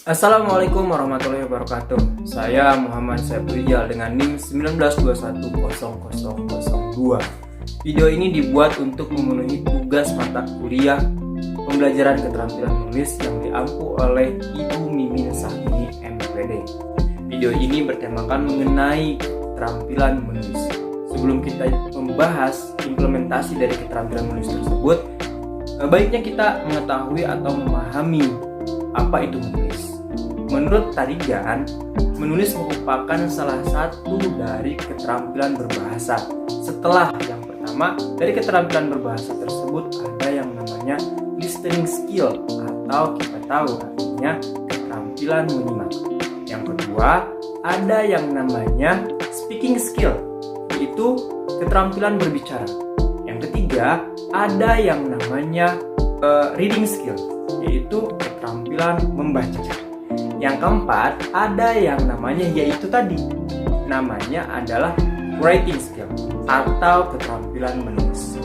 Assalamualaikum warahmatullahi wabarakatuh. Saya Muhammad Saiful dengan NIM 19210002. Video ini dibuat untuk memenuhi tugas mata kuliah pembelajaran keterampilan menulis yang diampu oleh Ibu Mimin Sahini MPD. Video ini bertemakan mengenai keterampilan menulis. Sebelum kita membahas implementasi dari keterampilan menulis tersebut, baiknya kita mengetahui atau memahami apa itu menulis. Menurut Tarigan, menulis merupakan salah satu dari keterampilan berbahasa. Setelah yang pertama, dari keterampilan berbahasa tersebut ada yang namanya listening skill atau kita tahu artinya keterampilan menyimak. Yang kedua, ada yang namanya speaking skill, yaitu keterampilan berbicara. Yang ketiga, ada yang namanya reading skill, yaitu keterampilan membaca. Yang keempat, ada yang namanya adalah writing skill atau keterampilan menulis.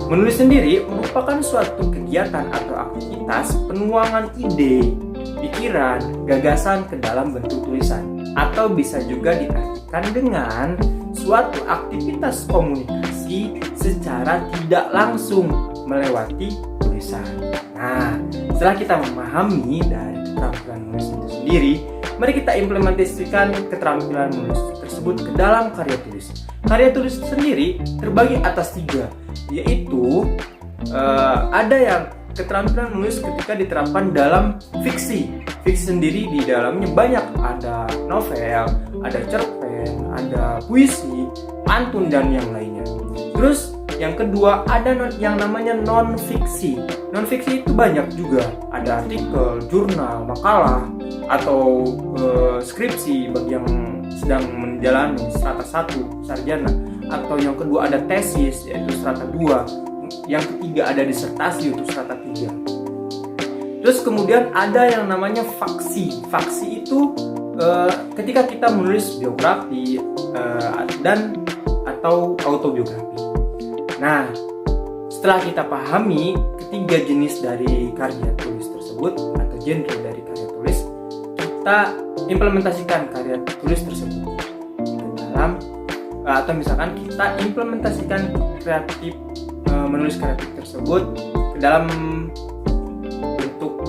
Menulis sendiri merupakan suatu kegiatan atau aktivitas penuangan ide, pikiran, gagasan ke dalam bentuk tulisan, atau bisa juga diartikan dengan suatu aktivitas komunikasi secara tidak langsung melewati tulisan. Nah, setelah kita memahami dari keterampilan menulis itu sendiri, mari kita implementasikan keterampilan menulis tersebut ke dalam karya tulis. Karya tulis sendiri terbagi atas 3, yaitu ada yang keterampilan menulis ketika diterapkan dalam fiksi. Fiksi sendiri di dalamnya banyak, ada novel, ada cerpen, ada puisi, pantun, dan yang lainnya. Terus yang kedua ada yang namanya non-fiksi. Non-fiksi itu banyak juga, ada artikel, jurnal, makalah, atau skripsi bagi yang sedang menjalani strata 1 sarjana. Atau yang kedua ada tesis, yaitu strata 2. Yang ketiga ada disertasi untuk strata 3. Terus kemudian ada yang namanya faksi. Faksi itu ketika kita menulis biografi dan atau autobiografi. Nah, setelah kita pahami ketiga jenis dari karya tulis tersebut atau genre dari karya tulis, kita implementasikan karya tulis tersebut ke dalam atau misalkan kita implementasikan menulis kreatif tersebut ke dalam bentuk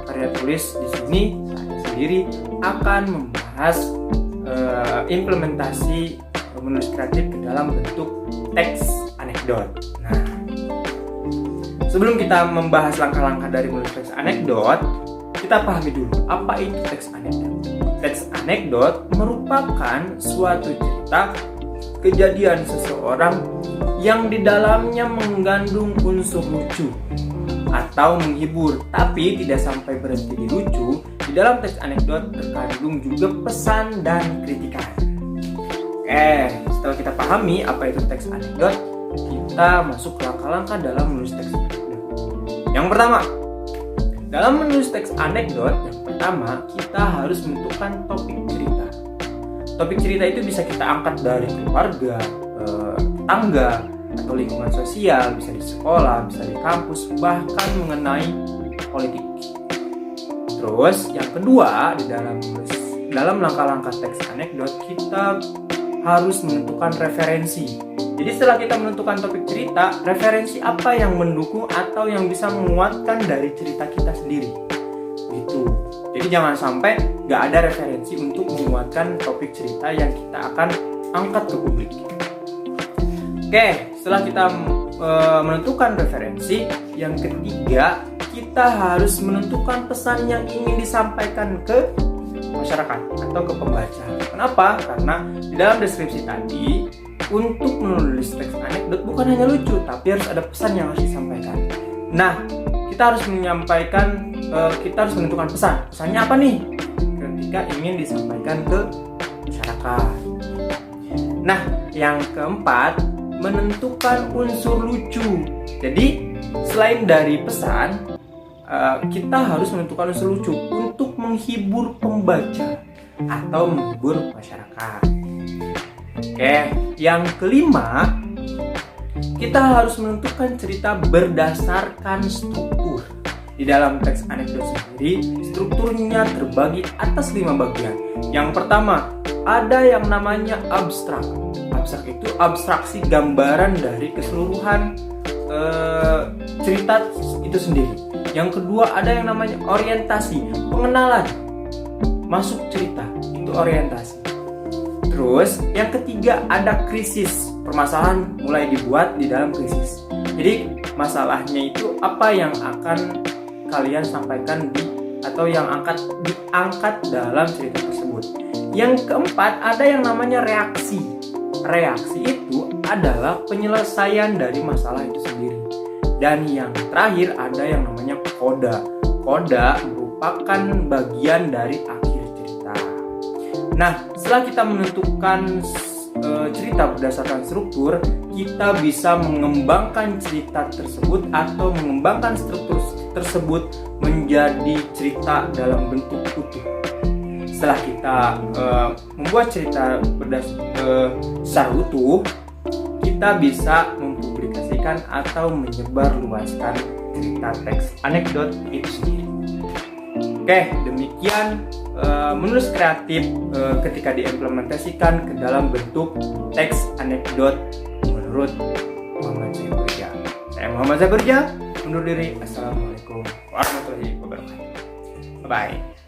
karya tulis. Di sini saya sendiri akan membahas implementasi menulis kreatif ke dalam bentuk teks anekdot. Nah, sebelum kita membahas langkah-langkah dari menulis teks anekdot, kita pahami dulu apa itu teks anekdot. Teks anekdot merupakan suatu cerita kejadian seseorang yang di dalamnya mengandung unsur lucu atau menghibur, tapi tidak sampai berhenti di lucu. Di dalam teks anekdot terkandung juga pesan dan kritikan. Setelah kita pahami apa itu teks anekdot, kita masuk ke langkah-langkah dalam menulis teks anekdot. Yang pertama, dalam menulis teks anekdot, yang pertama kita harus menentukan topik cerita. Topik cerita itu bisa kita angkat dari keluarga, tetangga, atau lingkungan sosial, bisa di sekolah, bisa di kampus, bahkan mengenai politik. Terus yang kedua, dalam langkah-langkah teks anekdot, kita harus menentukan referensi. Jadi setelah kita menentukan topik cerita, referensi apa yang mendukung atau yang bisa menguatkan dari cerita kita sendiri, gitu. Jadi jangan sampai nggak ada referensi untuk menguatkan topik cerita yang kita akan angkat ke publik. Setelah kita menentukan referensi, yang ketiga kita harus menentukan pesan yang ingin disampaikan ke masyarakat atau ke pembaca. Kenapa? Karena di dalam deskripsi tadi, untuk menulis teks anekdot bukan hanya lucu, tapi harus ada pesan yang harus disampaikan. Nah, kita harus menentukan pesan. Pesannya apa nih? Ketika ingin disampaikan ke masyarakat. Nah, yang keempat, menentukan unsur lucu. Jadi, selain dari pesan, kita harus menentukan unsur lucu untuk menghibur pembaca atau menghibur masyarakat. Yang kelima, kita harus menentukan cerita berdasarkan struktur. Di dalam teks anekdot sendiri, strukturnya terbagi atas 5 bagian. Yang pertama, ada yang namanya abstrak. Abstrak itu abstraksi gambaran dari keseluruhan cerita itu sendiri. Yang kedua, ada yang namanya orientasi, pengenalan masuk cerita, itu orientasi. Terus yang ketiga ada krisis, permasalahan mulai dibuat di dalam krisis. Jadi masalahnya itu apa yang akan kalian sampaikan atau yang diangkat dalam cerita tersebut. Yang keempat ada yang namanya reaksi. Reaksi itu adalah penyelesaian dari masalah itu sendiri. Dan yang terakhir ada yang namanya koda. Koda merupakan bagian dari akhir cerita. Nah, setelah kita menentukan cerita berdasarkan struktur, kita bisa mengembangkan cerita tersebut atau mengembangkan struktur tersebut menjadi cerita dalam bentuk utuh. Setelah kita membuat cerita secara utuh, kita bisa mempublikasikan atau menyebarluaskan cerita teks anekdot itu sendiri. Oke, demikian menulis kreatif ketika diimplementasikan ke dalam bentuk teks anekdot menurut Muhammad Syahkurja. Saya Muhammad Syahkurja undur diri. Assalamualaikum warahmatullahi wabarakatuh. Bye bye.